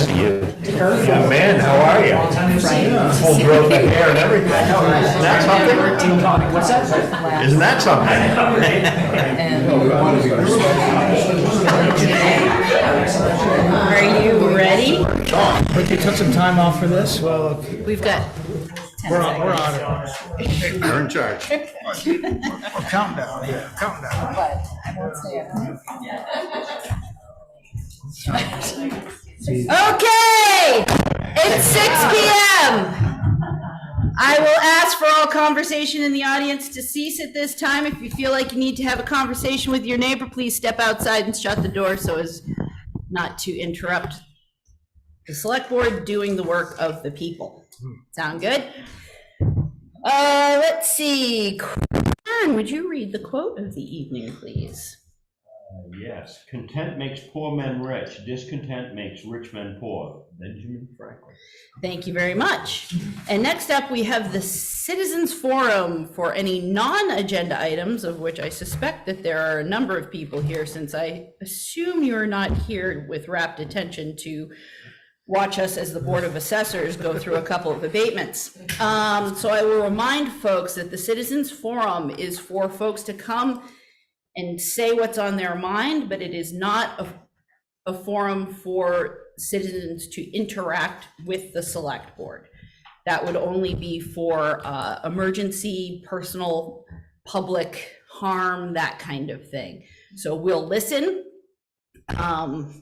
see you. Yeah, man, how are you? Full growth of hair and everything. Isn't that something? What's that? Isn't that something? Are you ready? But you took some time off for this? Well, We've got 10 we're seconds. on it. You're in charge. Countdown, yeah, countdown. But I won't say it. Okay, it's 6 p.m. I will ask for all conversation in the audience to cease at this time. If you feel like you need to have a conversation with your neighbor, please step outside and shut the door so as not to interrupt the select board doing the work of the people. Sound good? Let's see. Karen, would you read the quote of the evening, please? Yes, content makes poor men rich, discontent makes rich men poor. Benjamin Franklin. Thank you very much. And next up, we have the Citizens Forum for any non-agenda items, of which I suspect that there are a number of people here, since I assume you're not here with rapt attention to watch us as the Board of Assessors go through a couple of abatements. So I will remind folks that the Citizens Forum is for folks to come and say what's on their mind, but it is not a forum for citizens to interact with the select board. That would only be for emergency, personal, public harm, that kind of thing. So we'll listen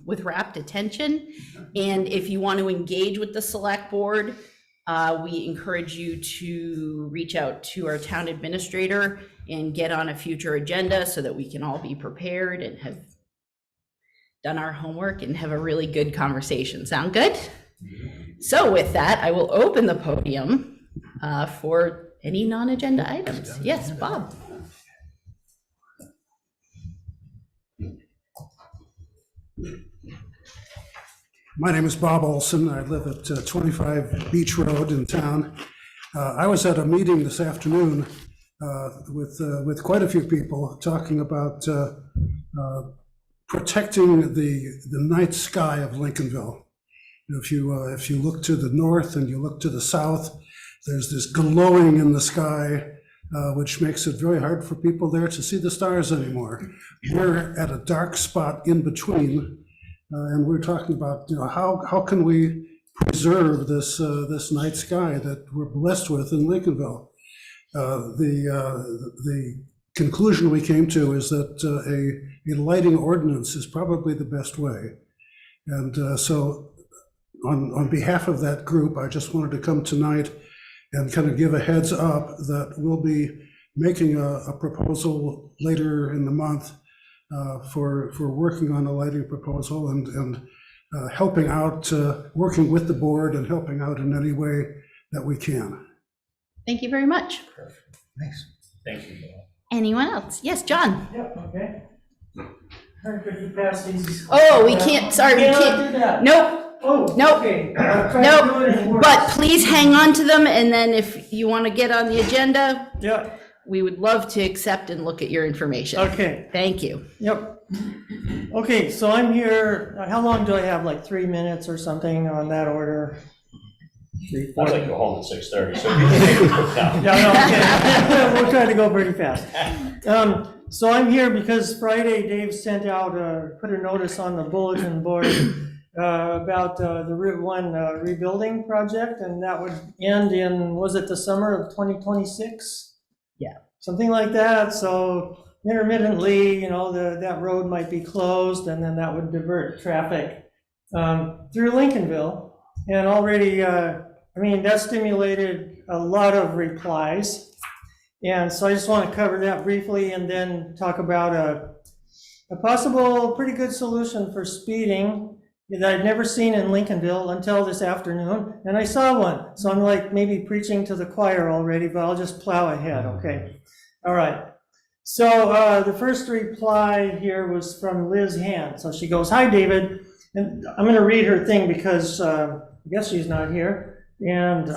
with rapt attention. And if you want to engage with the select board, we encourage you to reach out to our town administrator and get on a future agenda so that we can all be prepared and have done our homework and have a really good conversation. Sound good? So with that, I will open the podium for any non-agenda items. Yes, Bob. My name is Bob Olson. I live at 25 Beach Road in town. I was at a meeting this afternoon with quite a few people talking about protecting the night sky of Lincolnville. If you look to the north and you look to the south, there's this glowing in the sky, which makes it very hard for people there to see the stars anymore. We're at a dark spot in between. And we're talking about, how can we preserve this night sky that we're blessed with in Lincolnville? The conclusion we came to is that a lighting ordinance is probably the best way. And so on behalf of that group, I just wanted to come tonight and kind of give a heads up that we'll be making a proposal later in the month for working on a lighting proposal and helping out, working with the board and helping out in any way that we can. Thank you very much. Perfect. Thanks. Thank you, Bob. Anyone else? Yes, John. Yep, okay. Could you pass these? Oh, we can't, sorry, we can't. Do that. Nope, Oh, Nope. okay. I'll try to do it in nope. words. But please hang on to them, and then if you want to get on the agenda, Yeah, we would love to accept and look at your information. okay, Thank you. yep. Okay, so I'm here, how long do I have, like 3 minutes or something on that order? 3, 4? I'd like to go home at 6:30, so you can make it quick now. Yeah, no, okay. We'll try to go pretty fast. So I'm here because Friday Dave sent out, put a notice on the bulletin board about the Route 1 rebuilding project, and that would end in, was it the summer of 2026? Yeah. Something like that. So intermittently, that road might be closed, and then that would divert traffic through Lincolnville. And already, that stimulated a lot of replies. And so I just want to cover that briefly and then talk about a possible pretty good solution for speeding that I'd never seen in Lincolnville until this afternoon. And I saw one. So I'm like maybe preaching to the choir already, but I'll just plow ahead, okay? All right. So the first reply here was from Liz Hand. So she goes, "Hi, David." And I'm going to read her thing because I guess she's not here. And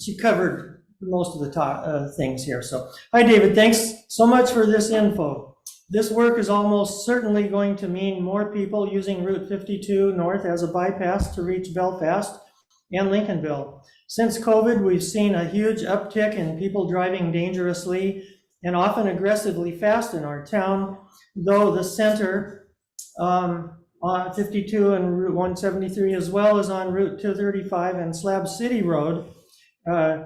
she covered most of the things here. So, "Hi, David. Thanks so much for this info. This work is almost certainly going to mean more people using Route 52 north as a bypass to reach Belfast and Lincolnville. Since COVID, we've seen a huge uptick in people driving dangerously and often aggressively fast in our town, though the center on 52 and Route 173, as well as on Route 235 and Slab City Road.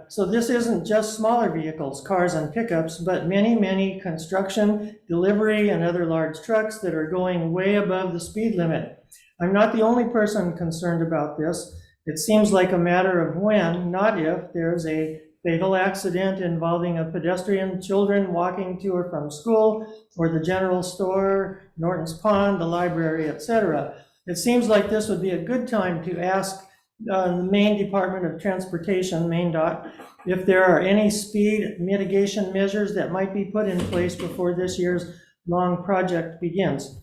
So this isn't just smaller vehicles, cars and pickups, but many construction, delivery, and other large trucks that are going way above the speed limit. I'm not the only person concerned about this. It seems like a matter of when, not if, there's a fatal accident involving a pedestrian, children walking to or from school, or the general store, Norton's Pond, the library, etc. It seems like this would be a good time to ask the Maine Department of Transportation, Maine., if there are any speed mitigation measures that might be put in place before this year's long project begins.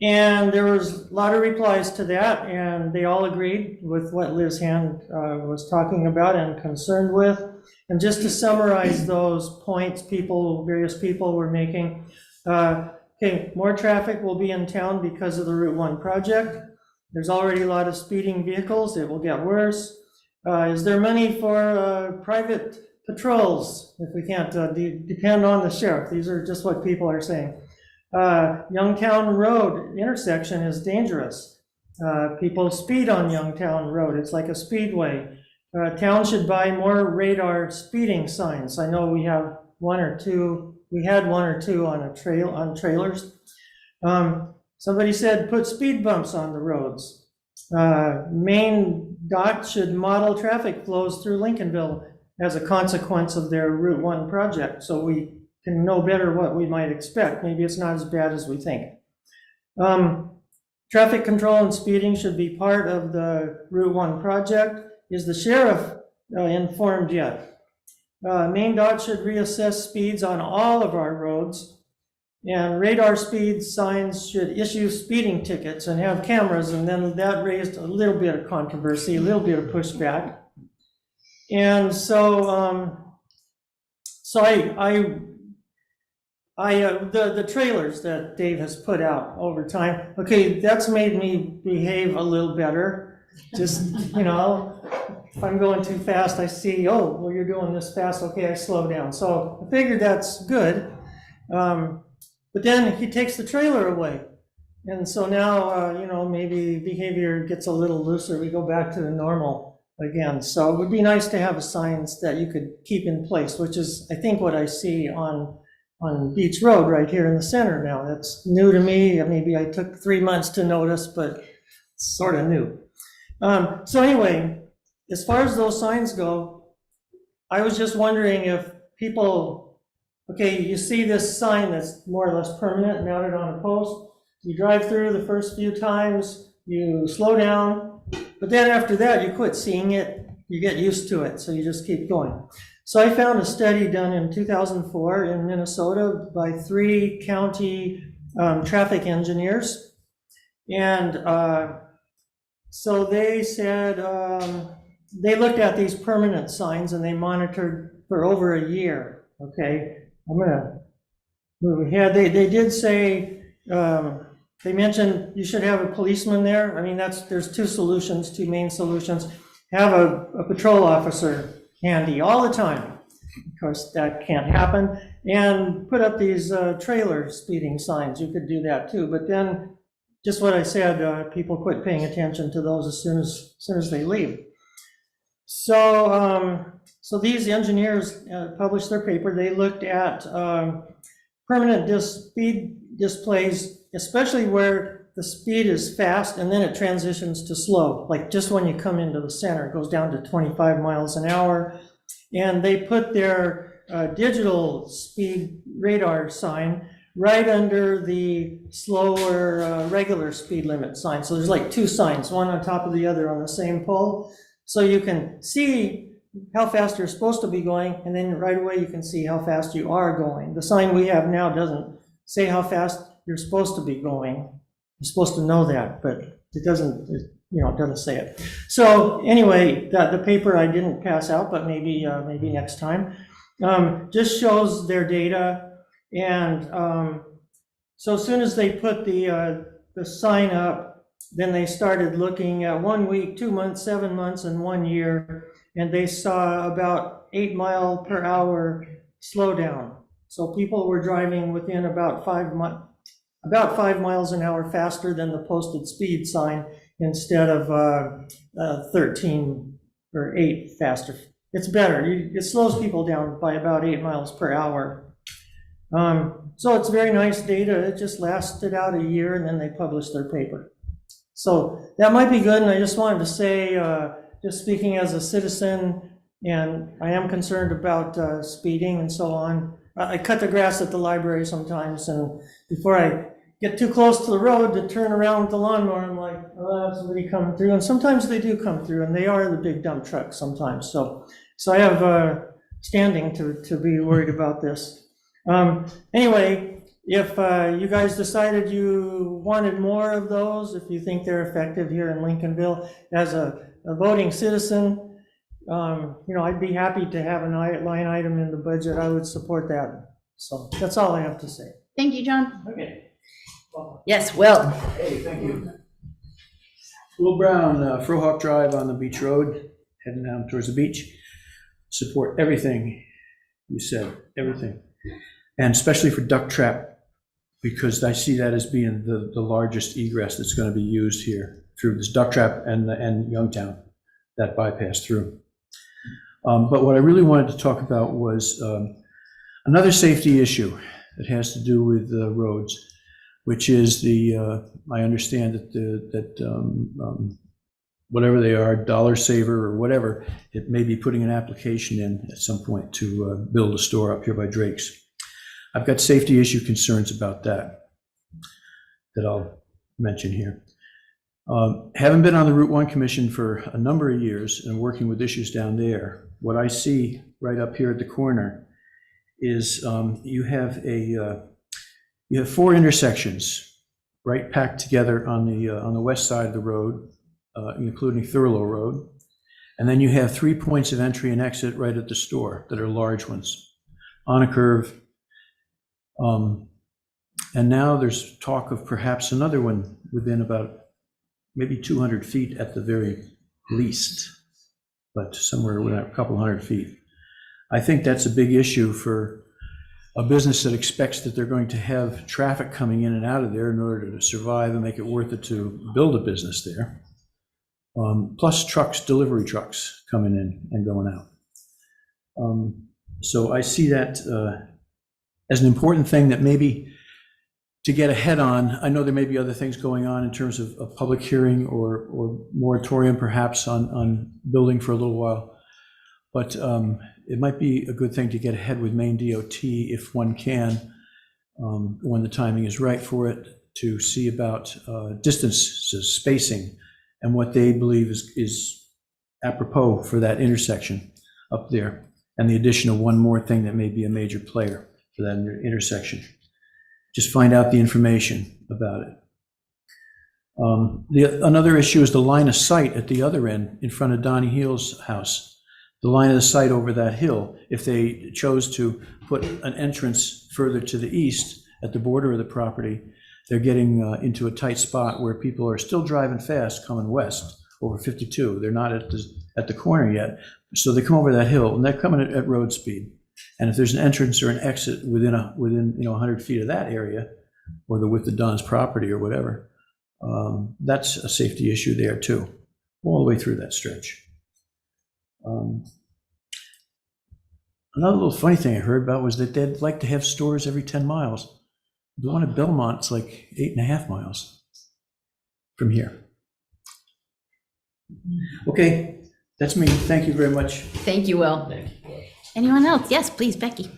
And there was a lot of replies to that, and they all agreed with what Liz Hand was talking about and concerned with. And just to summarize those points various people were making, okay, more traffic will be in town because of the Route 1 project. There's already a lot of speeding vehicles. It will get worse. Is there money for private patrols if we can't depend on the sheriff? These are just what people are saying. Youngtown Road intersection is dangerous. People speed on Youngtown Road. It's like a speedway. Town should buy more radar speeding signs. I know we have one or two. We had one or two on trailers. Somebody said put speed bumps on the roads. Maine., should model traffic flows through Lincolnville as a consequence of their Route 1 project, so we can know better what we might expect. Maybe it's not as bad as we think. Traffic control and speeding should be part of the Route 1 project. Is the sheriff informed yet? Maine., should reassess speeds on all of our roads, and radar speed signs should issue speeding tickets and have cameras, and then that raised a little bit of controversy, a little bit of pushback. And so, the trailers that Dave has put out over time, okay, that's made me behave a little better. Just, you know, if I'm going too fast, I see, oh, well, you're doing this fast, okay, I slow down. So I figured that's good. But then he takes the trailer away. And so now, you know, maybe behavior gets a little looser. We go back to the normal again. So it would be nice to have a signs that you could keep in place, which is, I think, what I see on Beach Road right here in the center now. That's new to me. Maybe I took 3 months to notice, but it's sort of new. So anyway, as far as those signs go, I was just wondering if people, okay, you see this sign that's more or less permanent mounted on a post. You drive through the first few times, you slow down, but then after that, you quit seeing it, you get used to it, so you just keep going. So I found a study done in 2004 in Minnesota by 3 county traffic engineers. And so they said, they looked at these permanent signs and they monitored for over a year, okay? I'm gonna move ahead. They did say, they mentioned you should have a policeman there. I mean, there's 2 solutions, 2 main solutions. Have a patrol officer handy all the time. Of course, that can't happen. And put up these trailer speeding signs. You could do that too. But then, just what I said, people quit paying attention to those as soon as they leave. So, so these engineers published their paper. They looked at permanent speed displays, especially where the speed is fast and then it transitions to slow. Like just when you come into the center, it goes down to 25 miles an hour. And they put their digital speed radar sign right under the slower regular speed limit sign. So there's like 2 signs, one on top of the other on the same pole. So you can see how fast you're supposed to be going, and then right away you can see how fast you are going. The sign we have now doesn't say how fast you're supposed to be going. You're supposed to know that, but it doesn't, it doesn't say it. So anyway, the paper I didn't pass out, but maybe next time, just shows their data. And So as soon as they put the sign up, then they started looking at 1 week, 2 months, 7 months, and 1 year, and they saw about 8 mile per hour slowdown. So people were driving within about 5 miles an hour faster than the posted speed sign instead of 13 or 8 faster. It's better. It slows people down by about 8 miles per hour. So it's very nice data. It just lasted out a year, and then they published their paper. So that might be good, and I just wanted to say, just speaking as a citizen, and I am concerned about speeding and so on. I cut the grass at the library sometimes, and before I get too close to the road to turn around with the lawnmower, I'm like, oh, that's somebody coming through. And sometimes they do come through, and they are the big dump trucks sometimes. So I have standing to be worried about this. Anyway, if you guys decided you wanted more of those, if you think they're effective here in Lincolnville, as a voting citizen, I'd be happy to have a line item in the budget. I would support that. So that's all I have to say. Thank you, John. Okay. Yes, Will. Hey, thank you. Will Brown, Frohawk Drive on the beach road, heading down towards the beach. Support everything you said, everything. And especially for duck trap, because I see that as being the largest egress that's going to be used here through this duck trap and Youngtown, that bypass through. But what I really wanted to talk about was another safety issue that has to do with the roads, which is I understand that whatever they are, Dollar Saver or whatever, it may be putting an application in at some point to build a store up here by Drake's. I've got safety issue concerns about that I'll mention here. Having been on the Route 1 Commission for a number of years and working with issues down there, what I see right up here at the corner is you have 4 intersections right packed together on the west side of the road, including Thurlow Road. And then you have 3 points of entry and exit right at the store that are large ones on a curve. And now there's talk of perhaps another one within about maybe 200 feet at the very least, but somewhere within a couple hundred feet. I think that's a big issue for a business that expects that they're going to have traffic coming in and out of there in order to survive and make it worth it to build a business there. Plus delivery trucks coming in and going out. So I see that as an important thing that maybe to get ahead on. I know there may be other things going on in terms of a public hearing or moratorium perhaps on building for a little while, but it might be a good thing to get ahead with Maine DOT if one can, when the timing is right for it, to see about distances, spacing, and what they believe is apropos for that intersection up there, and the addition of one more thing that may be a major player for that intersection. Just find out the information about it. Another issue is the line of sight at the other end in front of Donnie Heal's house. The line of sight over that hill, if they chose to put an entrance further to the east at the border of the property, they're getting into a tight spot where people are still driving fast coming west over 52. They're not at the corner yet. So they come over that hill and they're coming at road speed. And if there's an entrance or an exit within 100 feet of that area, or the width of Don's property or whatever, that's a safety issue there too, all the way through that stretch. Another little funny thing I heard about was that they'd like to have stores every 10 miles. The one at Belmont's like 8.5 miles from here. Okay, that's me. Thank you very much. Thank you, Will. Anyone else? Yes, please, Becky.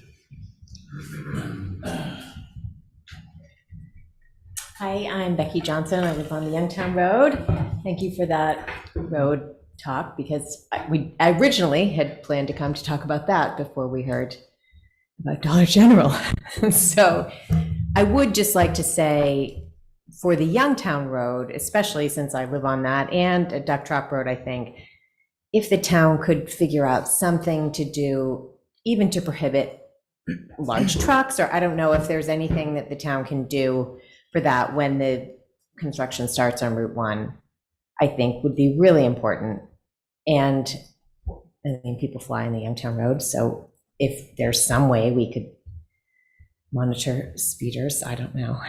Hi, I'm Becky Johnson. I live on the Youngtown Road. Thank you for that road talk, because I originally had planned to come to talk about that before we heard about Dollar General. So I would just like to say, for the Youngtown Road, especially since I live on that, and a Duck Trap Road, I think, if the town could figure out something to do, even to prohibit large trucks, or I don't know if there's anything that the town can do for that when the construction starts on Route 1, I think would be really important. And I mean, people fly in the Youngtown Road, so if there's some way we could monitor speeders, I don't know.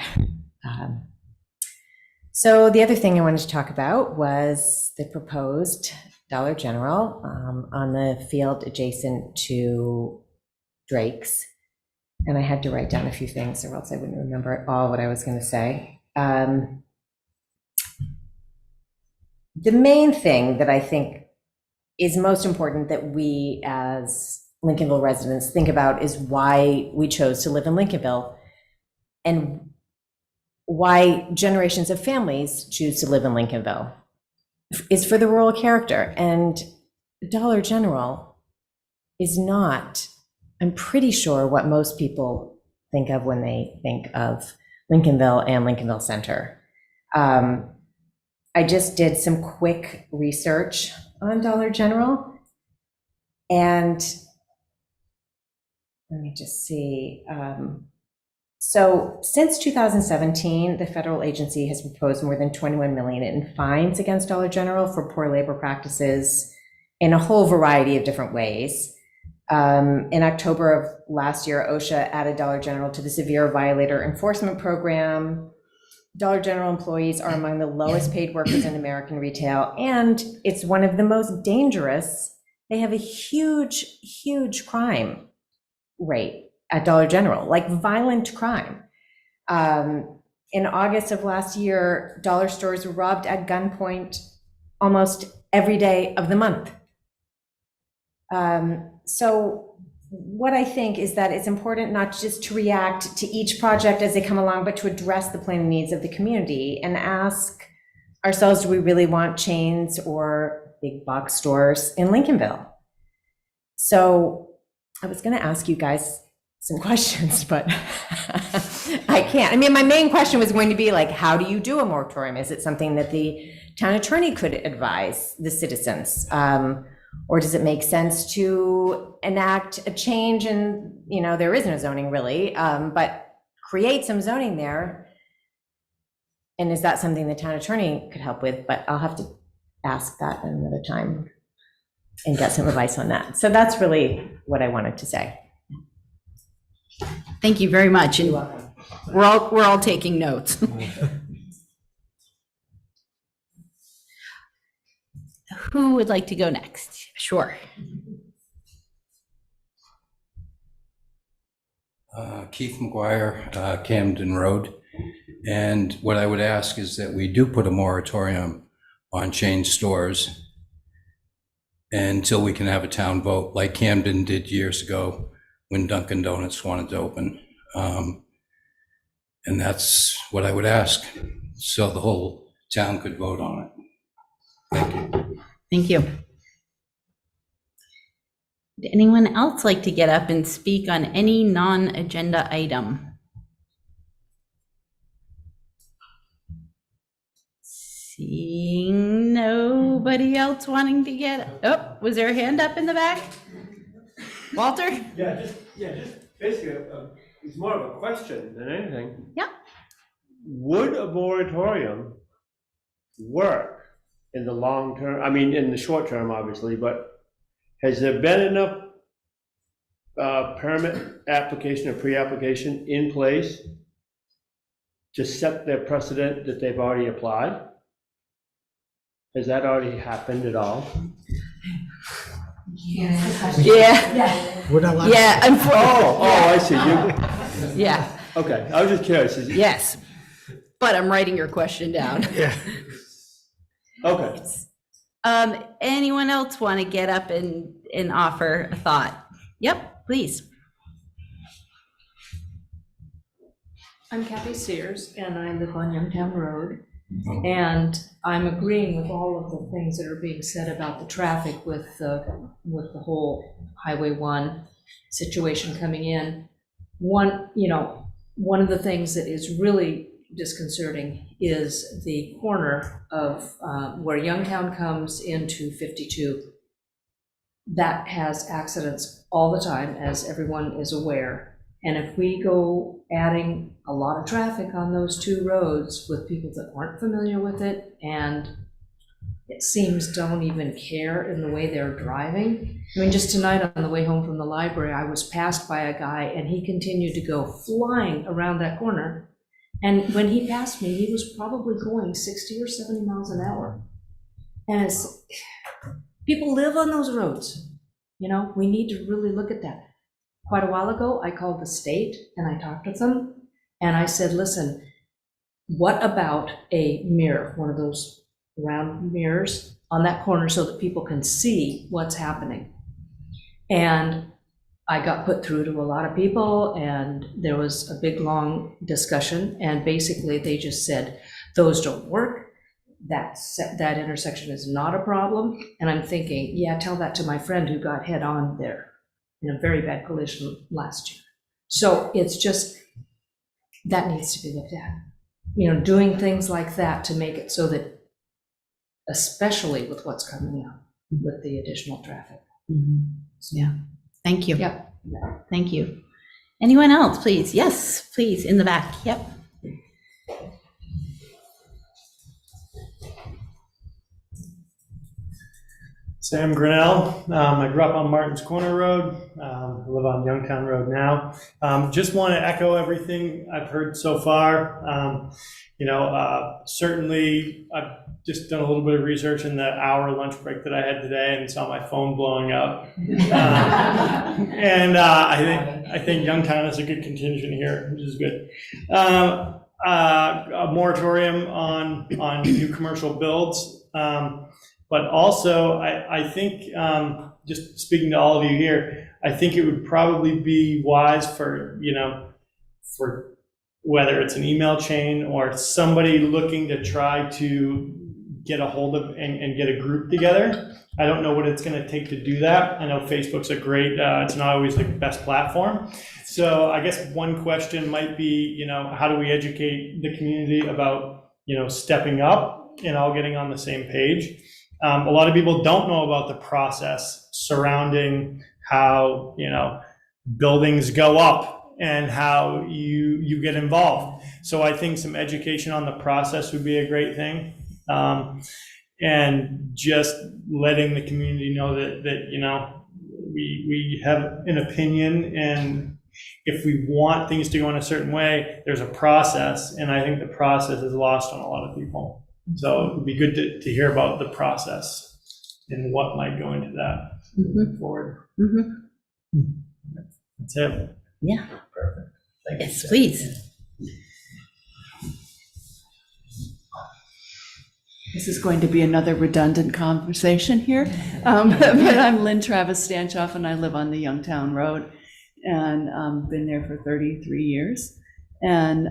So the other thing I wanted to talk about was the proposed Dollar General on the field adjacent to Drake's. And I had to write down a few things or else I wouldn't remember at all what I was going to say. The main thing that I think is most important that we as Lincolnville residents think about is why we chose to live in Lincolnville and why generations of families choose to live in Lincolnville is for the rural character. And Dollar General is not, I'm pretty sure, what most people think of when they think of Lincolnville and Lincolnville Center. I just did some quick research on Dollar General, and let me just see. So since 2017, the federal agency has proposed more than 21 million in fines against Dollar General for poor labor practices in a whole variety of different ways. In October of last year, OSHA added Dollar General to the severe violator enforcement program. Dollar General employees are among the lowest paid workers in American retail, and it's one of the most dangerous. They have a huge, huge crime rate at Dollar General, like violent crime. In August of last year, dollar stores were robbed at gunpoint almost every day of the month. So what I think is that it's important not just to react to each project as they come along, but to address the planning needs of the community and ask ourselves, do we really want chains or big box stores in Lincolnville? So I was going to ask you guys some questions, but I can't. I mean, my main question was going to be like, how do you do a moratorium? Is it something that the town attorney could advise the citizens? Or does it make sense to enact a change and, there is no zoning really, but create some zoning there? And is that something the town attorney could help with? But I'll have to ask that at another time and get some advice on that. So that's really what I wanted to say. Thank you very much. And we're all taking notes. Who would like to go next? Sure. Keith McGuire, Camden Road. And what I would ask is that we do put a moratorium on chain stores until we can have a town vote, like Camden did years ago when Dunkin' Donuts wanted to open. And that's what I would ask, so the whole town could vote on it. Thank you. Thank you. Would anyone else like to get up and speak on any non-agenda item? Seeing nobody else wanting to get, oh, was there a hand up in the back? Walter? Yeah, just basically, it's more of a question than anything. Yeah. Would a moratorium work in the long term? I mean, in the short term, obviously, but has there been enough permit application or pre-application in place to set their precedent that they've already applied? Has that already happened at all? Yeah. We're not allowed. Yeah. I see. You, Yeah. okay, I was just curious. Yes. But I'm writing your question down. Yeah. Okay. Anyone else want to get up and offer a thought? Yep, please. I'm Kathy Sears, and I live on Youngtown Road. And I'm agreeing with all of the things that are being said about the traffic with the whole Highway 1 situation coming in. One of the things that is really disconcerting is the corner of where Youngtown comes into 52. that has accidents all the time, as everyone is aware. And if we go adding a lot of traffic on those two roads with people that aren't familiar with it, and it seems don't even care in the way they're driving. I mean, just tonight on the way home from the library, I was passed by a guy and he continued to go flying around that corner. And when he passed me, he was probably going 60 or 70 miles an hour. And it's, people live on those roads. You know, we need to really look at that. Quite a while ago, I called the state and I talked with them. And I said, listen, what about a mirror, one of those round mirrors on that corner so that people can see what's happening? And I got put through to a lot of people, and there was a big, long discussion, and basically they just said, those don't work. That intersection is not a problem. And I'm thinking, yeah, tell that to my friend who got head on there in a very bad collision last year. So it's just, that needs to be looked at. You know, doing things like that to make it so that, especially with what's coming up with the additional traffic. Yeah, thank you. Yep. Thank you. Anyone else, please? Yes, please, in the back. Yep. Sam Grinnell. I grew up on Martin's Corner Road. I live on Youngtown Road now. Just want to echo everything I've heard so far. Certainly I've just done a little bit of research in the hour lunch break that I had today and saw my phone blowing up. I think Youngtown is a good contingent here, which is good. A moratorium on new commercial builds. But also, I think, just speaking to all of you here, I think it would probably be wise for whether it's an email chain or somebody looking to try to get a hold of and get a group together. I don't know what it's going to take to do that. I know Facebook's a great, it's not always the best platform. So I guess one question might be, how do we educate the community about, stepping up and all getting on the same page? A lot of people don't know about the process surrounding how, buildings go up and how you get involved. So I think some education on the process would be a great thing. And just letting the community know that we have an opinion, and if we want things to go in a certain way, there's a process, and I think the process is lost on a lot of people. So it would be good to hear about the process and what might go into that moving forward. That's it. Yeah. Perfect. Thank you. Yes, please. This is going to be another redundant conversation here, but I'm Lynn Travis Stanchoff, and I live on the Youngtown Road, and been there for 33 years. And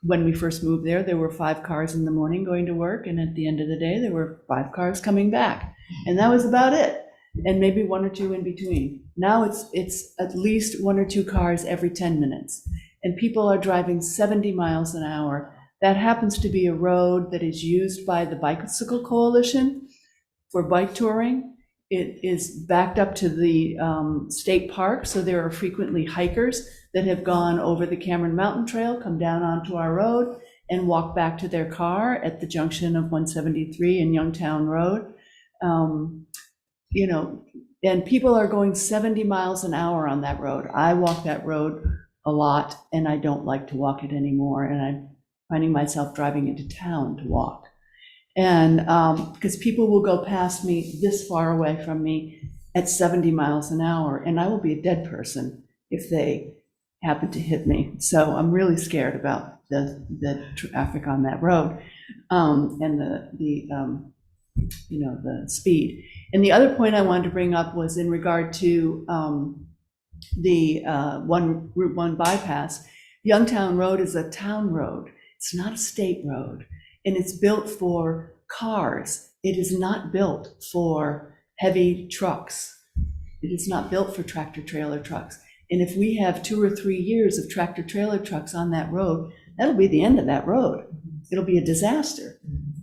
when we first moved there were 5 cars in the morning going to work, and at the end of the day, there were 5 cars coming back, and that was about it, and maybe 1 or 2 in between. Now it's at least 1 or 2 cars every 10 minutes, and people are driving 70 miles an hour. That happens to be a road that is used by the Bicycle Coalition for bike touring. It is backed up to the state park, so there are frequently hikers that have gone over the Cameron Mountain Trail, come down onto our road, and walk back to their car at the junction of 173 and Youngtown Road. And people are going 70 miles an hour on that road. I walk that road a lot, and I don't like to walk it anymore, and I'm finding myself driving into town to walk. And because people will go past me this far away from me at 70 miles an hour, and I will be a dead person if they happen to hit me. So I'm really scared about the traffic on that road, and the speed. And the other point I wanted to bring up was in regard to the Route 1 bypass. Youngtown Road is a town road. It's not a state road, and it's built for cars. It is not built for heavy trucks. It is not built for tractor trailer trucks. And if we have 2 or 3 years of tractor trailer trucks on that road, that'll be the end of that road. It'll be a disaster.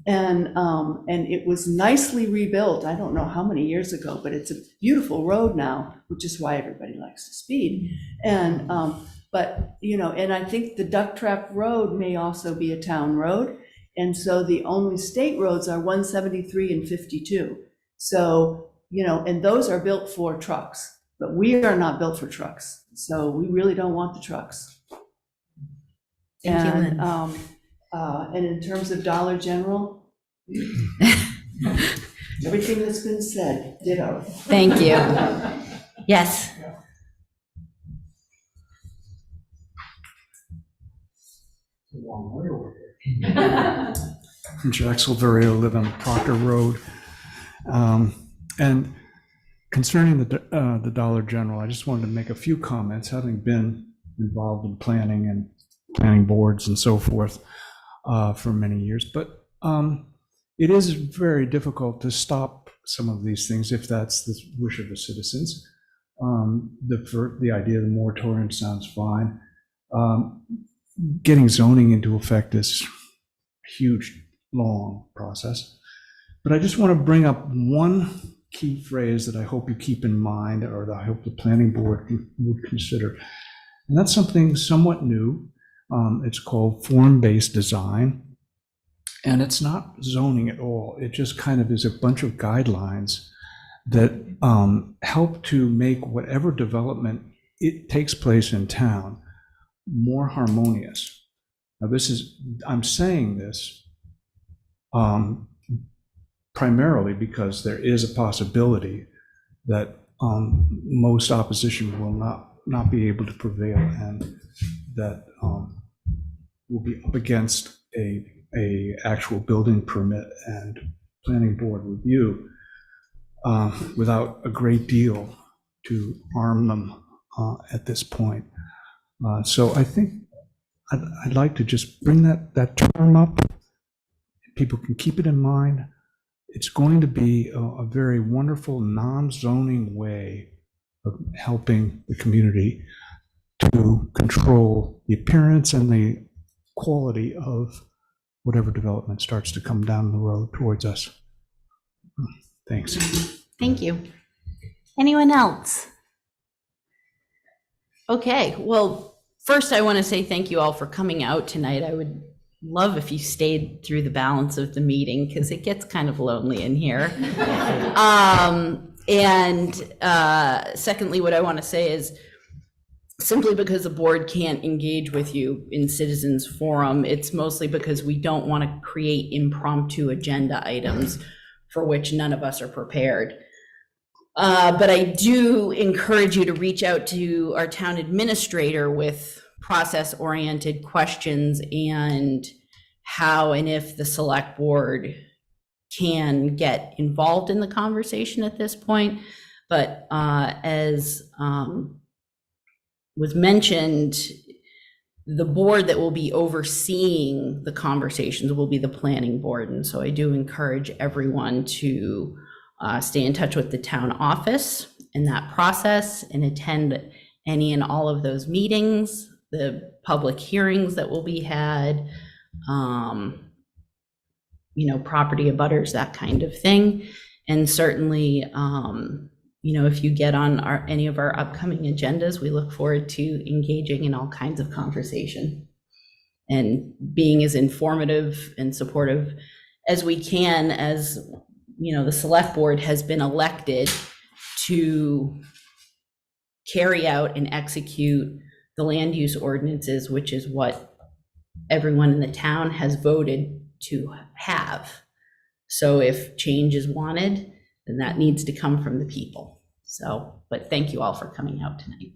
And it was nicely rebuilt. I don't know how many years ago, but it's a beautiful road now, which is why everybody likes to speed. And, but, you know, and I think the Duck Trap Road may also be a town road. And so the only state roads are 173 and 52. So, you know, and those are built for trucks, but we are not built for trucks. So we really don't want the trucks. Thank you, And, Lynn. and in terms of Dollar General, everything that's been said, ditto. Thank you. Yes. I'm Jack Silverio, live on Proctor Road. And concerning the Dollar General, I just wanted to make a few comments, having been involved in planning and planning boards and so forth for many years. But it is very difficult to stop some of these things if that's the wish of the citizens. The idea of the moratorium sounds fine. Getting zoning into effect is a huge, long process. But I just want to bring up one key phrase that I hope you keep in mind, or that I hope the planning board would consider. And that's something somewhat new. It's called form-based design. And it's not zoning at all. It just kind of is a bunch of guidelines that help to make whatever development it takes place in town more harmonious. Now I'm saying this primarily because there is a possibility that most opposition will not be able to prevail, and that will be up against a actual building permit and planning board review without a great deal to arm them at this point. So I think I'd like to just bring that term up. People can keep it in mind. It's going to be a very wonderful non-zoning way of helping the community to control the appearance and the quality of whatever development starts to come down the road towards us. Thanks. Thank you. Anyone else? Okay, well, first I want to say thank you all for coming out tonight. I would love if you stayed through the balance of the meeting, because it gets kind of lonely in here. Secondly, what I want to say is, simply because the board can't engage with you in citizens forum, it's mostly because we don't want to create impromptu agenda items for which none of us are prepared. But I do encourage you to reach out to our town administrator with process-oriented questions and how and if the select board can get involved in the conversation at this point. But as was mentioned, the board that will be overseeing the conversations will be the planning board. And so I do encourage everyone to stay in touch with the town office in that process and attend any and all of those meetings, the public hearings that will be had, property abutters, that kind of thing. And certainly, if you get on any of our upcoming agendas, we look forward to engaging in all kinds of conversation and being as informative and supportive as we can, as the select board has been elected to carry out and execute the land use ordinances, which is what everyone in the town has voted to have. So if change is wanted, then that needs to come from the people. So, but thank you all for coming out tonight.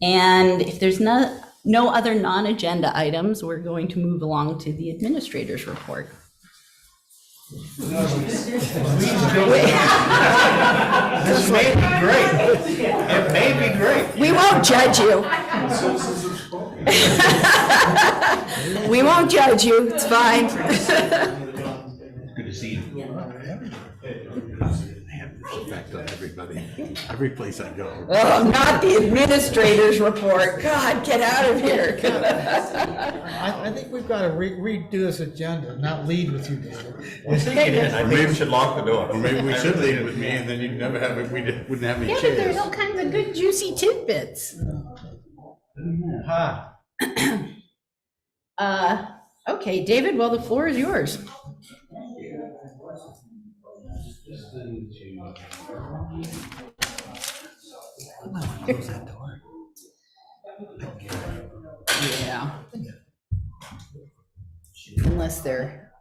And if there's no other non-agenda items, we're going to move along to the administrator's report. This may be great. It may be great. We won't judge you. We won't judge you. It's fine. Good to see you. Respect on everybody. everybody, every place I go. Oh, not the administrator's report. God, get out of here. I think we've got to redo this agenda, not lead with you, David. I think we should lock the door. Or maybe we should leave with me, and then you'd never have it, we wouldn't have any Yeah, but chairs. there's all kinds of good juicy tidbits. Ha. Okay, David, well, the floor is yours. Yeah. Unless they're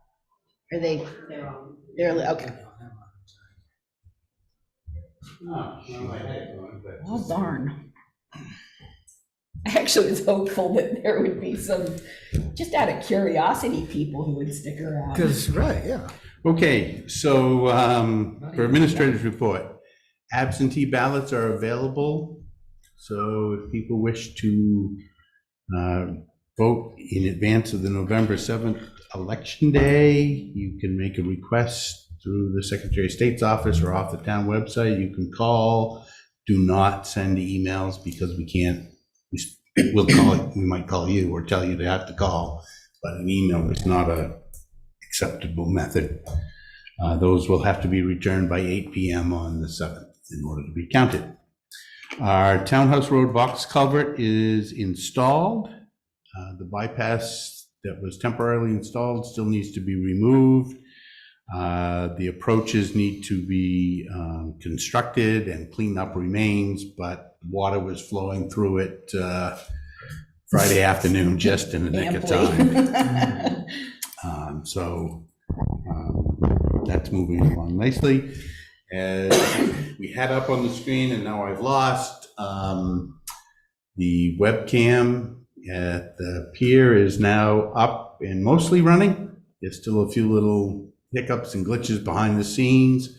okay. Oh, darn. I actually was hopeful that there would be some, just out of curiosity, people who would stick around. Because, right, yeah. Okay, so for administrator's report, absentee ballots are available. So if people wish to vote in advance of the November 7th election day, you can make a request through the Secretary of State's office or off the town website. You can call. Do not send emails because we can't. We'll call. We might call you or tell you to have to call, but an email is not a acceptable method. Those will have to be returned by 8 p.m. on the 7th in order to be counted. Our Townhouse Road box culvert is installed. The bypass that was temporarily installed still needs to be removed. The approaches need to be constructed and cleanup remains, but water was flowing through it Friday afternoon just in the nick of time. So that's moving along nicely. As we had up on the screen, and now I've lost, the webcam at the pier is now up and mostly running. There's still a few little hiccups and glitches behind the scenes.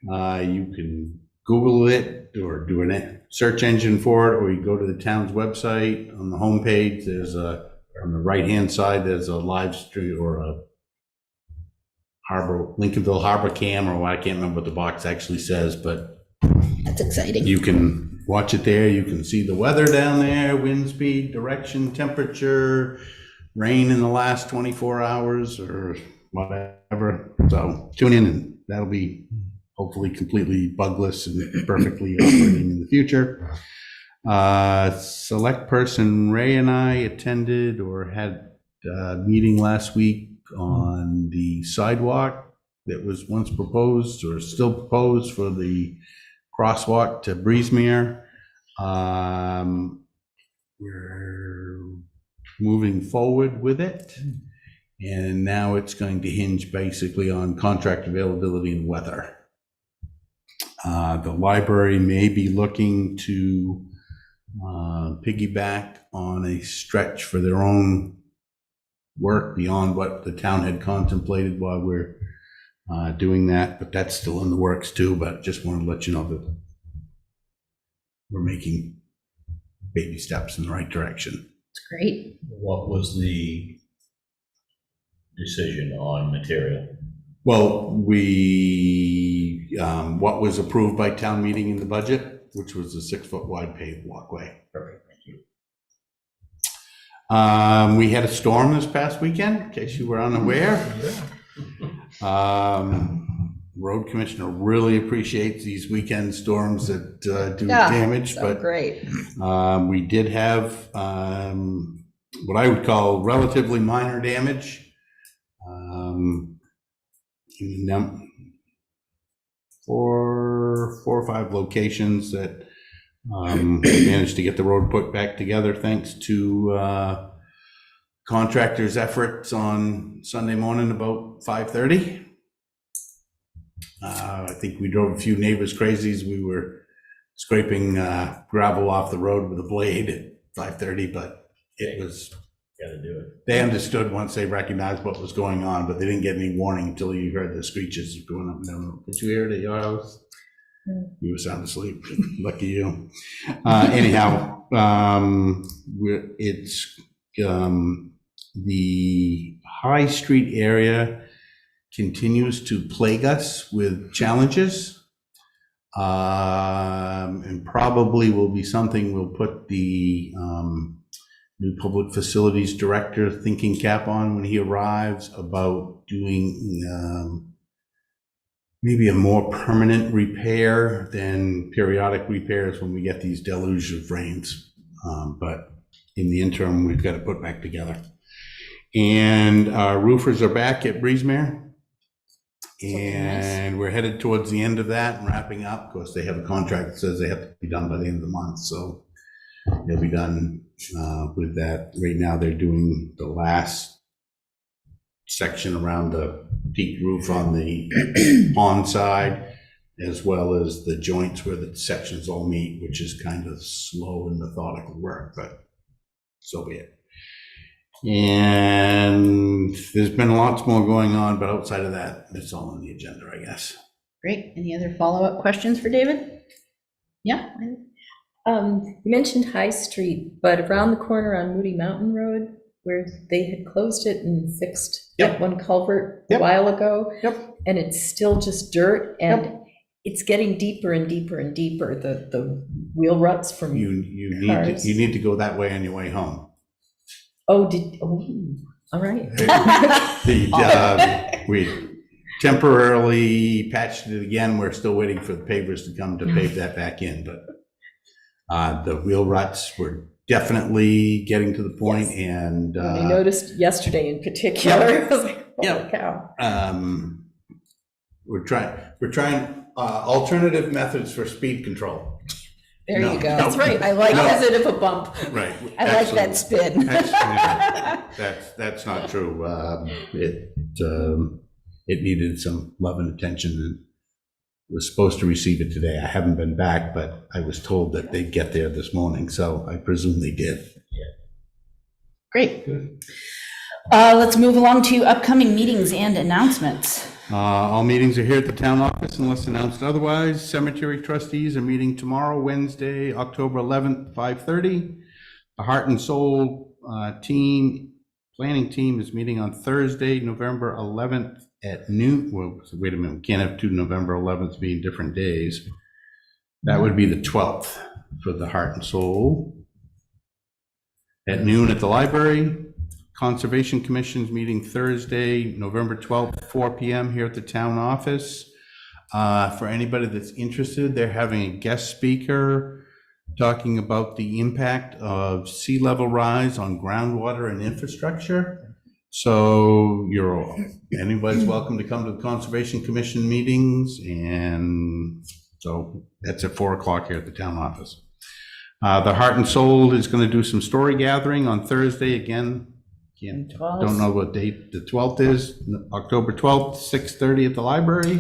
You can Google it or do a search engine for it, or you go to the town's website. On the homepage, there's on the right-hand side, there's a live stream or a Lincolnville Harbor Cam, or I can't remember what the box actually says, but that's exciting. You can watch it there. You can see the weather down there, wind speed, direction, temperature, rain in the last 24 hours or whatever. So tune in, and that'll be hopefully completely bugless and perfectly operating in the future. Select person Ray and I attended or had a meeting last week on the sidewalk that was once proposed or still proposed for the crosswalk to Breezemere. We're moving forward with it, and now it's going to hinge basically on contract availability and weather. The library may be looking to piggyback on a stretch for their own work beyond what the town had contemplated while we're doing that, but that's still in the works too. But just want to let you know that we're making baby steps in the right direction. It's great. What was the decision on material? Well, what was approved by town meeting in the budget, which was a 6-foot wide paved walkway. Perfect, thank you. We had a storm this past weekend, in case you were unaware. Road commissioner really appreciates these weekend storms that do damage, but great. We did have what I would call relatively minor damage. Four or five locations that managed to get the road put back together thanks to contractors' efforts on Sunday morning about 5:30. I think we drove a few neighbors crazy as we were scraping gravel off the road with a blade at 5:30, but it was. Gotta do it. They understood once they recognized what was going on, but they didn't get any warning until you heard the screeches going up and down the road. Did you hear it at your house? You were sound asleep. Lucky you. Anyhow, it's the High Street area continues to plague us with challenges. And probably will be something, we'll put the new public facilities director thinking cap on when he arrives about doing maybe a more permanent repair than periodic repairs when we get these deluge of rains. But in the interim, we've got to put back together. And our roofers are back at Breezemere. And we're headed towards the end of that and wrapping up. Of course, they have a contract that says they have to be done by the end of the month. So they'll be done with that. Right now, they're doing the last section around the peak roof on the pond side, as well as the joints where the sections all meet, which is kind of slow and methodical work, but so be it. And there's been lots more going on, but outside of that, it's all on the agenda, I guess. Great. Any other follow-up questions for David? Yeah. You mentioned High Street, but around the corner on Moody Mountain Road, where they had closed it and fixed that one culvert a while ago, and it's still just dirt, and it's getting deeper and deeper and deeper, the wheel ruts from cars. You need to go that way on your way home. All right. We temporarily patched it again. We're still waiting for the pavers to come to pave that back in, but the wheel ruts were definitely getting to the point, and I noticed yesterday in particular. I was like, holy cow. We're trying alternative methods for speed control. There you go. That's right. I like positive a bump. Right. I like that spin. That's not true. It needed some love and attention, and was supposed to receive it today. I haven't been back, but I was told that they'd get there this morning, so I presume they did. Great. Let's move along to upcoming meetings and announcements. All meetings are here at the town office unless announced otherwise. Cemetery trustees are meeting tomorrow, Wednesday, October 11th, 5:30. The Heart and Soul planning team is meeting on Thursday, November 11th at noon. Well, wait a minute, we can't have two November 11th being different days. That would be the 12th for the Heart and Soul. At noon at the library. Conservation Commission's meeting Thursday, November 12th, 4 p.m. here at the town office. For anybody that's interested, they're having a guest speaker talking about the impact of sea level rise on groundwater and infrastructure. So anybody's welcome to come to the Conservation Commission meetings, and so that's at 4 o'clock here at the town office. The Heart and Soul is going to do some story gathering on Thursday again. Don't know what date the 12th is. October 12th, 6:30 at the library.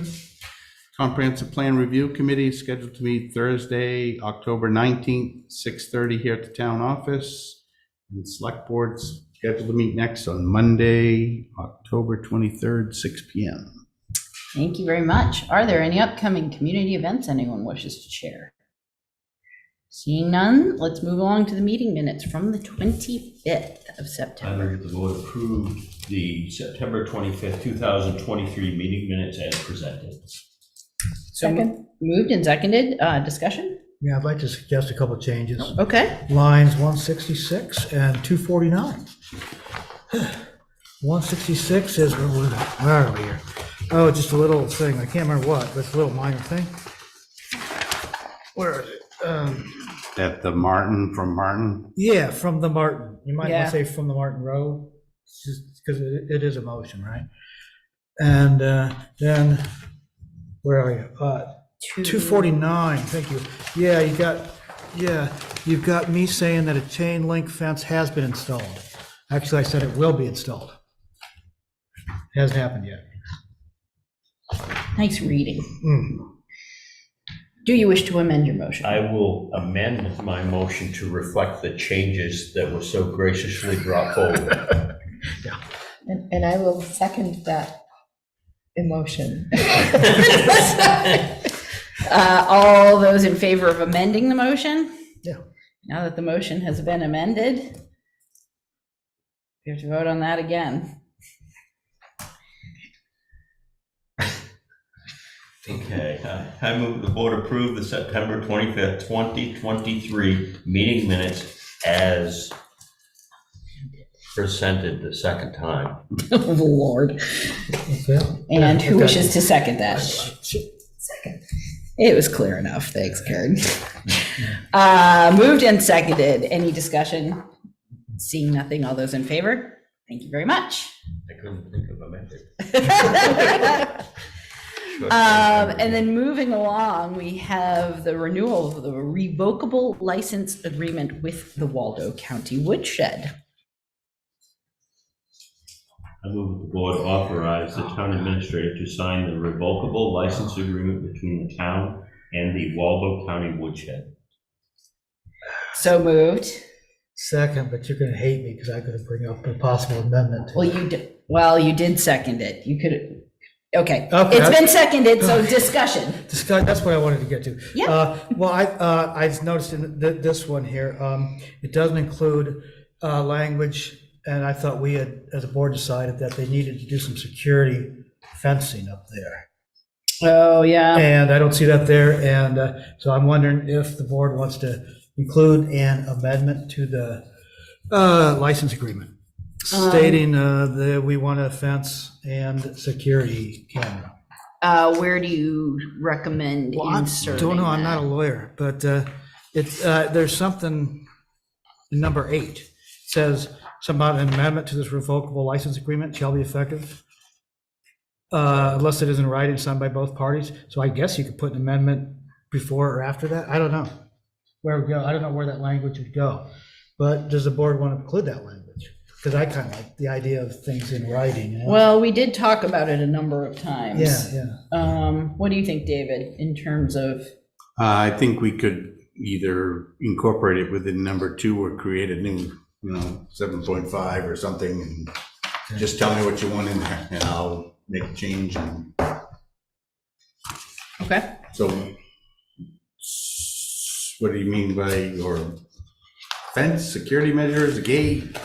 Comprehensive Plan Review Committee is scheduled to meet Thursday, October 19th, 6:30 here at the town office. And the Select Board's scheduled to meet next on Monday, October 23rd, 6 p.m. Thank you very much. Are there any upcoming community events anyone wishes to share? Seeing none, let's move along to the meeting minutes from the 25th of September. I move that the board approve the September 25th, 2023 meeting minutes as presented. Second. Moved and seconded. Discussion? Yeah, I'd like to suggest a couple of changes. Okay. Lines 166 and 249. 166 is, where are we here? Oh, just a little thing, I can't remember what, but it's a little minor thing. Where is it? At the Martin, from Martin. Yeah, from the Martin. You might want Yeah. to say from the Martin Road, just because it is a motion, right? And then, where are you? 249, thank you. Yeah, you've got me saying that a chain link fence has been installed. Actually, I said it will be installed. Hasn't happened yet. Nice reading. Do you wish to amend your motion? I will amend my motion to reflect the changes that were so graciously brought forward. And I will second that emotion. All those in favor of amending the motion? Yeah. Now that the motion has been amended, we have to vote on that again. Okay, I move the board approve the September 25th, 2023 meeting minutes as presented the second time. Oh, Lord. Okay. And who Okay. wishes to second that? Second. It was clear enough. Thanks, Karen. Moved and seconded. Any discussion? Seeing nothing, all those in favor? Thank you very much. I couldn't think of a method. And then moving along, we have the renewal of the revocable license agreement with the Waldo County Woodshed. I move the board authorize the town administrator to sign the revocable license agreement between the town and the Waldo County Woodshed. So moved. Second, but you're gonna hate me because I could bring up a possible amendment. to it. Well, you did second it. You could, okay. Okay. It's been seconded, so discussion. That's what I wanted to get to. Yeah. Well, I noticed in this one here, it doesn't include language, and I thought we had, as a board, decided that they needed to do some security fencing up there. Oh, yeah. And I don't see that there, and so I'm wondering if the board wants to include an amendment to the license agreement stating that we want a fence and security camera. Where do you recommend inserting I don't know, I'm that? not a lawyer, but it's, there's something in number 8. It says something about an amendment to this revocable license agreement shall be effective unless it is in writing signed by both parties. So I guess you could put an amendment before or after that. I don't know where it would go. I don't know where that language would go. But does the board want to include that language? Because I kind of like the idea of things in writing. You know? Well, we did talk about it a number of times. Yeah. What do you think, David, in terms of? I think we could either incorporate it within number 2 or create a new, 7.5 or something, and just tell me what you want in there, and I'll make a change. And Okay. so, what do you mean by your fence, security measures, a gate?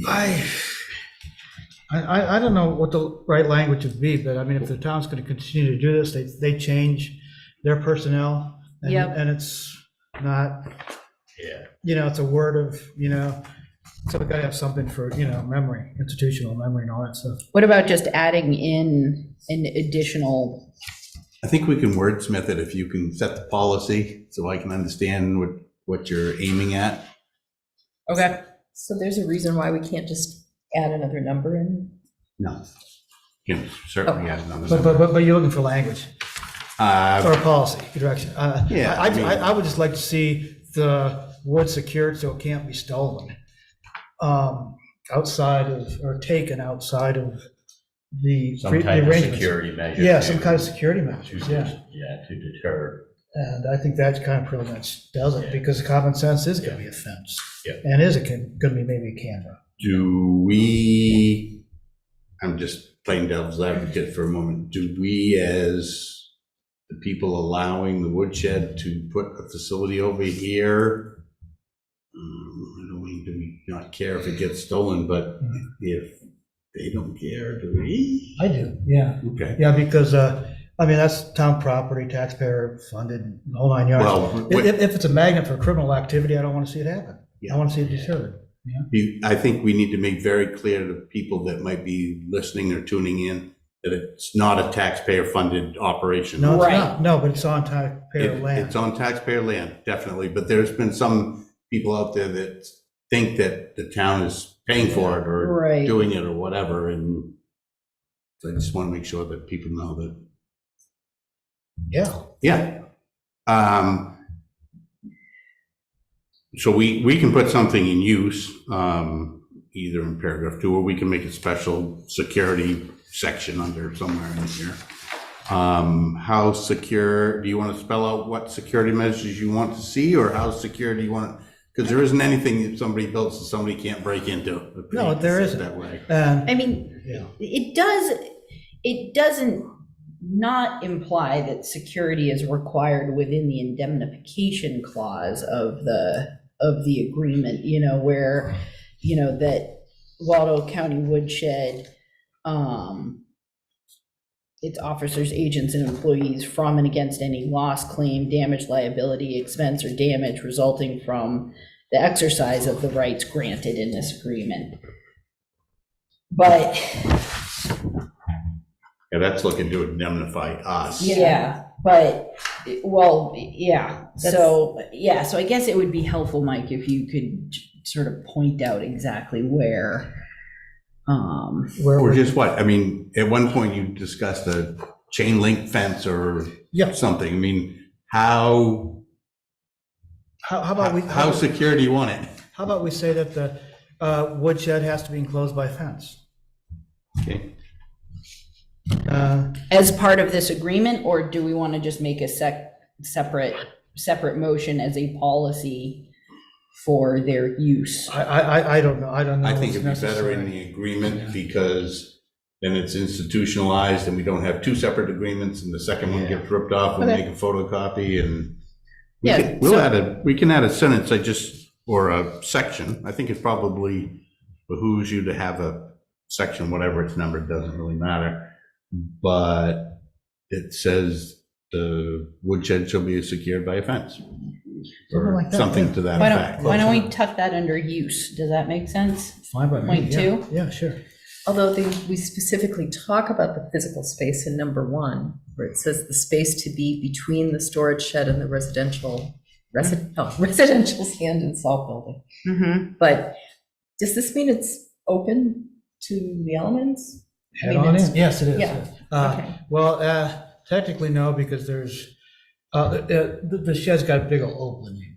I don't know what the right language would be, but I mean, if the town's going to continue to do this, they change their personnel, and, Yep. and it's not, Yeah. it's a word of, so we got to have something for, memory, institutional memory and all that stuff. What about just adding in an additional? I think we can wordsmith it if you can set the policy so I can understand what you're aiming at. Okay. So there's a reason why we can't just add another number in? No. You can certainly add another But, number. but you're looking for language or a policy direction. Yeah, I would just like to see the wood secured so it can't be stolen outside of, or taken outside of the Some type of arrangements. security measure. Yeah, some kind of security measures, yeah. Yeah, to deter. And I think that kind of pretty much does it, because common sense is going to be a fence. Yeah. And is it going to be maybe a camera? Do we, I'm just playing devil's advocate for a moment, do we as the people allowing the woodshed to put a facility over here, I don't mean, do we not care if it gets stolen, but if they don't care, do we? I do, yeah. Okay. Yeah, because, that's town property, taxpayer funded, the whole 9 yards. Well, If it's a magnet for criminal activity, I don't want to see it happen. Yeah. I want to see it deterred. I think we need to make very clear to people that might be listening or tuning in that it's not a taxpayer-funded operation. No, it's Right. not. No, but it's on taxpayer land. It's on taxpayer land, definitely, but there's been some people out there that think that the town is paying for it or Right. doing it or whatever, and so I just want to make sure that people know that. Yeah. Yeah. So we can put something in use, either in paragraph 2, or we can make a special security section under somewhere in here. How secure, do you want to spell out what security measures you want to see, or how secure do you want it? Because there isn't anything that somebody builds that somebody can't break into. No, there isn't. That way. And, I mean, yeah. it doesn't not imply that security is required within the indemnification clause of the agreement, where, that Waldo County Woodshed its officers, agents, and employees from and against any loss, claim, damage, liability, expense, or damage resulting from the exercise of the rights granted in this agreement. But Yeah, that's looking to indemnify us. yeah, but, well, yeah, so I guess it would be helpful, Mike, if you could sort of point out exactly where. Or just what, I mean, at one point you discussed a chain link fence or something, I mean, how about we? how secure do you want it? How about we say that the woodshed has to be enclosed by fence? Okay. As part of this agreement, or do we want to just make a separate motion as a policy for their use? I don't know. I think it'd be better in the agreement because then it's institutionalized and we don't have two separate agreements and the second one gets ripped off, we'll make a photocopy and we can add a sentence, or a section. I think it probably behooves you to have a section, whatever it's numbered, doesn't really matter. But it says the woodshed shall be secured by a fence. Or like that, something to that effect. Why don't we tuck that under use? Does that make sense? Fine by me. Point two? Yeah, sure. Although we specifically talk about the physical space in number 1, where it says the space to be between the storage shed and the residential sand and salt building. Mm-hmm. But does this mean it's open to the elements? Head on in? Yes, it is. Yeah. Okay. Well, technically no, because there's, the shed's got a big old opening,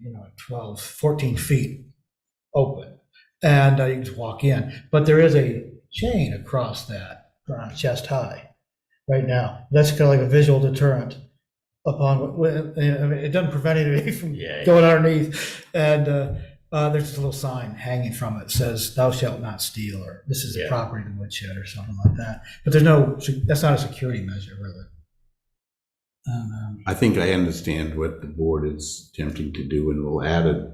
12, 14 feet open, and you can just walk in. But there is a chain across that, chest high, right now. That's kind of like a visual deterrent upon, it doesn't prevent anybody from going underneath. And there's a little sign hanging from it that says, "Thou shalt not steal," or "This is the property of the woodshed," or something like that. But that's not a security measure, really. I think I understand what the board is attempting to do, and we'll add a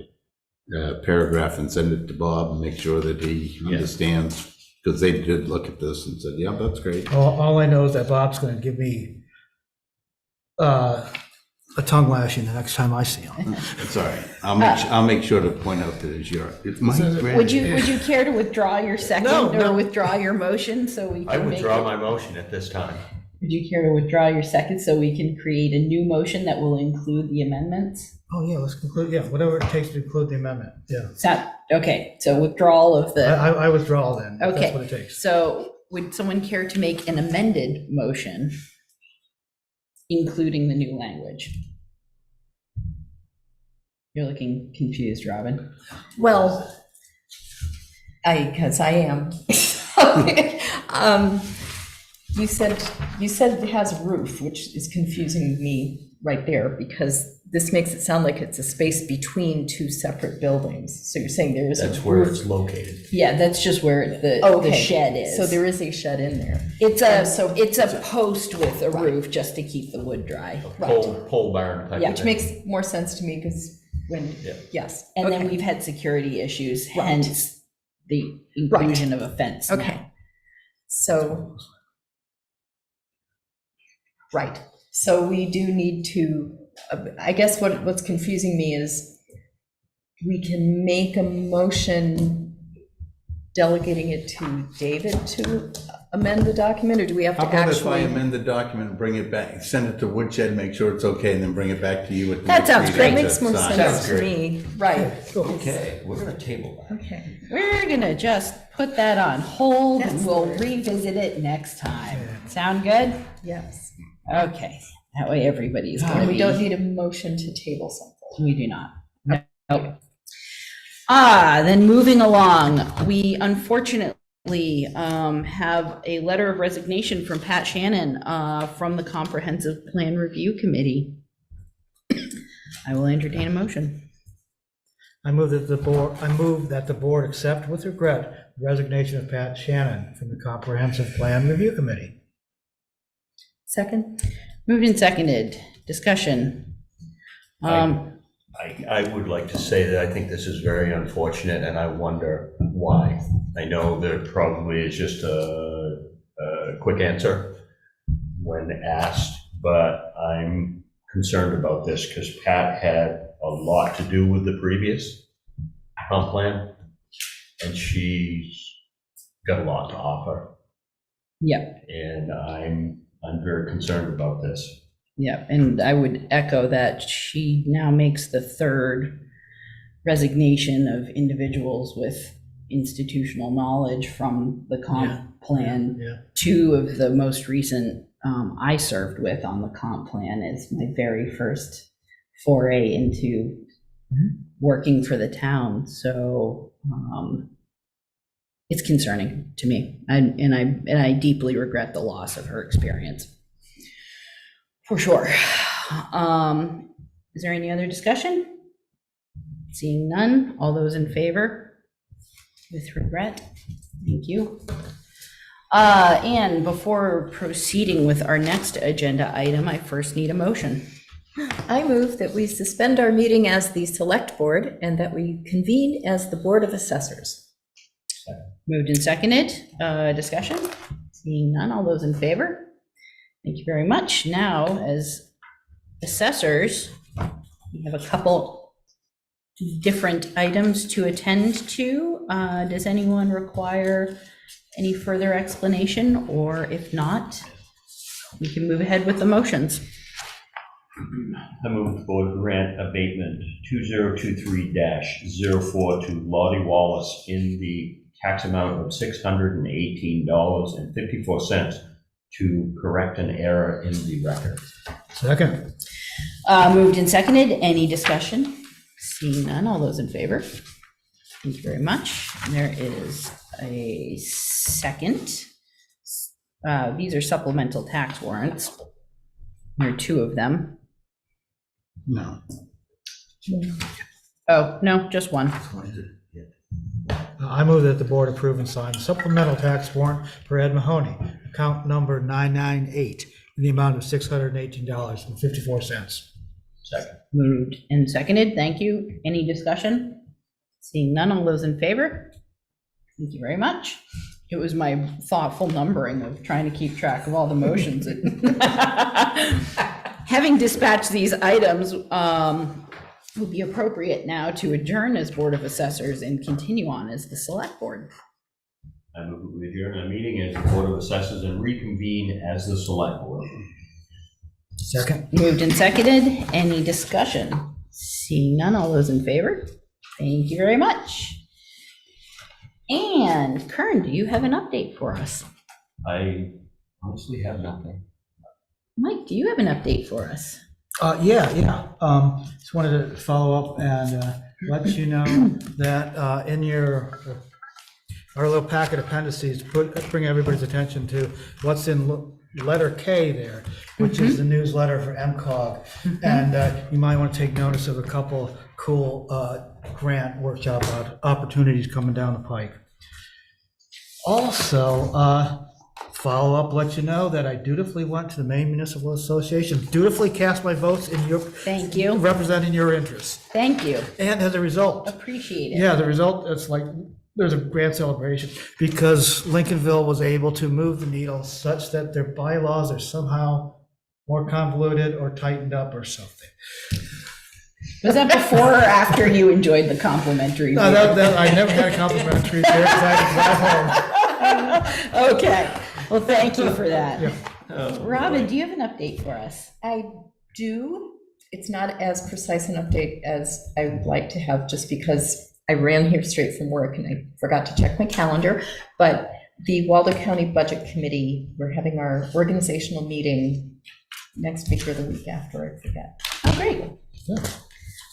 paragraph and send it to Bob and make sure that he understands, because they did look at this and said, yeah, that's great. All I know is that Bob's going to give me a tongue lashing the next time I see him. It's all right. I'll make sure to point out that it's my grant. Would you care to withdraw your second or withdraw your motion so we can I make withdraw it? my motion at this time. Would you care to withdraw your second so we can create a new motion that will include the amendments? Oh, yeah, let's conclude, whatever it takes to include the amendment, Okay, so withdrawal of the. I withdraw then, if Okay, that's what it takes. so would someone care to make an amended motion, including the new language? You're looking confused, Robin. Well, because I am. You said it has a roof, which is confusing me right there, because this makes it sound like it's a space between two separate buildings. So you're saying there is a roof. That's where it's located. Yeah, that's just where the shed is. So there is a shed in there. It's a post with a roof just to keep the wood dry. Pole barn type of Which thing. makes more sense to me, because yes. And then we've had security issues, hence the inclusion of a fence. Okay. now. So, right. So we do need to, I guess what's confusing me is we can make a motion delegating it to David to amend the document, or do we have to How about if I actually? amend the document and bring it back, send it to Woodshed, make sure it's okay, and then bring it back to you at the That next sounds meeting That great. makes more to sign? sense to me, right. Okay, we're gonna table that. Okay. We're gonna just put that on hold and That's we'll good. revisit it next time. Sound good? Yes. Okay, that way everybody's gonna And be. we don't need a motion to table something. We do not. No. Then moving along, we unfortunately have a letter of resignation from Pat Shannon from the Comprehensive Plan Review Committee. I will entertain a motion. I move that the board accept with regret the resignation of Pat Shannon from the Comprehensive Plan Review Committee. Second? Moved and seconded. Discussion. I would like to say that I think this is very unfortunate, and I wonder why. I know there probably is just a quick answer, when asked, but I'm concerned about this because Pat had a lot to do with the previous comp plan, and she's got a lot to offer. Yep. And I'm very concerned about this. Yep, and I would echo that she now makes the third resignation of individuals with institutional knowledge from the comp plan. Yeah. Two of the most recent I served with on the comp plan is my very first foray into working for the town. So it's concerning to me, and I deeply regret the loss of her experience. For sure. Is there any other discussion? Seeing none, all those in favor? With regret, thank you. And before proceeding with our next agenda item, I first need a motion. I move that we suspend our meeting as the select board and that we convene as the Board of Assessors. Moved and seconded, discussion? Seeing none, all those in favor? Thank you very much. Now, as assessors, we have a couple different items to attend to. Does anyone require any further explanation? Or if not, we can move ahead with the motions. I move the board grant abatement 2023-04 to Lottie Wallace in the tax amount of $618.54 to correct an error in the record. Second. Moved and seconded. Any discussion? Seeing none, all those in favor? Thank you very much. There is a second. These are supplemental tax warrants. There are two of them. No. Oh, no, just one. I move that the board approve and sign supplemental tax warrant for Ed Mahoney, account number 998, in the amount of $618.54. Second. Moved and seconded. Thank you. Any discussion? Seeing none, all those in favor? Thank you very much. It was my thoughtful numbering of trying to keep track of all the motions. Having dispatched these items, would be appropriate now to adjourn as Board of Assessors and continue on as the Select Board. I move that we adjourn our meeting as the Board of Assessors and reconvene as the Select Board. Second. Moved and seconded. Any discussion? Seeing none, all those in favor? Thank you very much. And Kern, do you have an update for us? I honestly have nothing. Mike, do you have an update for us? Yeah. Just wanted to follow up and let you know that in our little packet appendices, bring everybody's attention to what's in letter K there, which is the newsletter for MCOG. And you might want to take notice of a couple cool grant workshop opportunities coming down the pike. Also, follow up, let you know that I dutifully went to the Maine Municipal Association, dutifully cast my votes in your. Thank you. Representing your interests. Thank you. And as a result. Appreciate it. Yeah, the result, it's like, there's a grand celebration because Lincolnville was able to move the needle such that their bylaws are somehow more convoluted or tightened up or something. Was that before or after you enjoyed the complimentary beer? No, I never had a complimentary beer because I had to drive home. Okay, well, thank you for that. Yeah. Robin, do you have an update for us? I do. It's not as precise an update as I would like to have, just because I ran here straight from work and I forgot to check my calendar. But the Waldo County Budget Committee, we're having our organizational meeting next week or the week after, I forget. Oh, great. Yeah.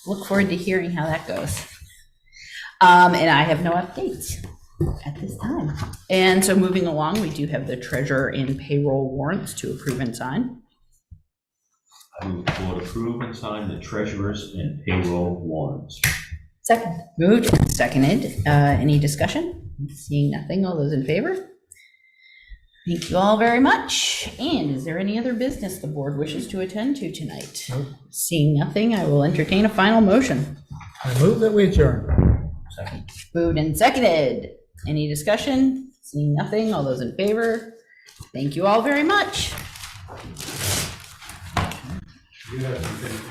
Look forward to hearing how that goes. And I have no updates at this time. And so moving along, we do have the treasurer and payroll warrants to approve and sign. I move the board approve and sign the treasurer's and payroll warrants. Second. Moved and seconded. Any discussion? Seeing nothing, all those in favor? Thank you all very much. And is there any other business the board wishes to attend to tonight? Nope. Seeing nothing, I will entertain a final motion. I move that we adjourn. Second. Moved and seconded. Any discussion? Seeing nothing, all those in favor? Thank you all very much. You have some things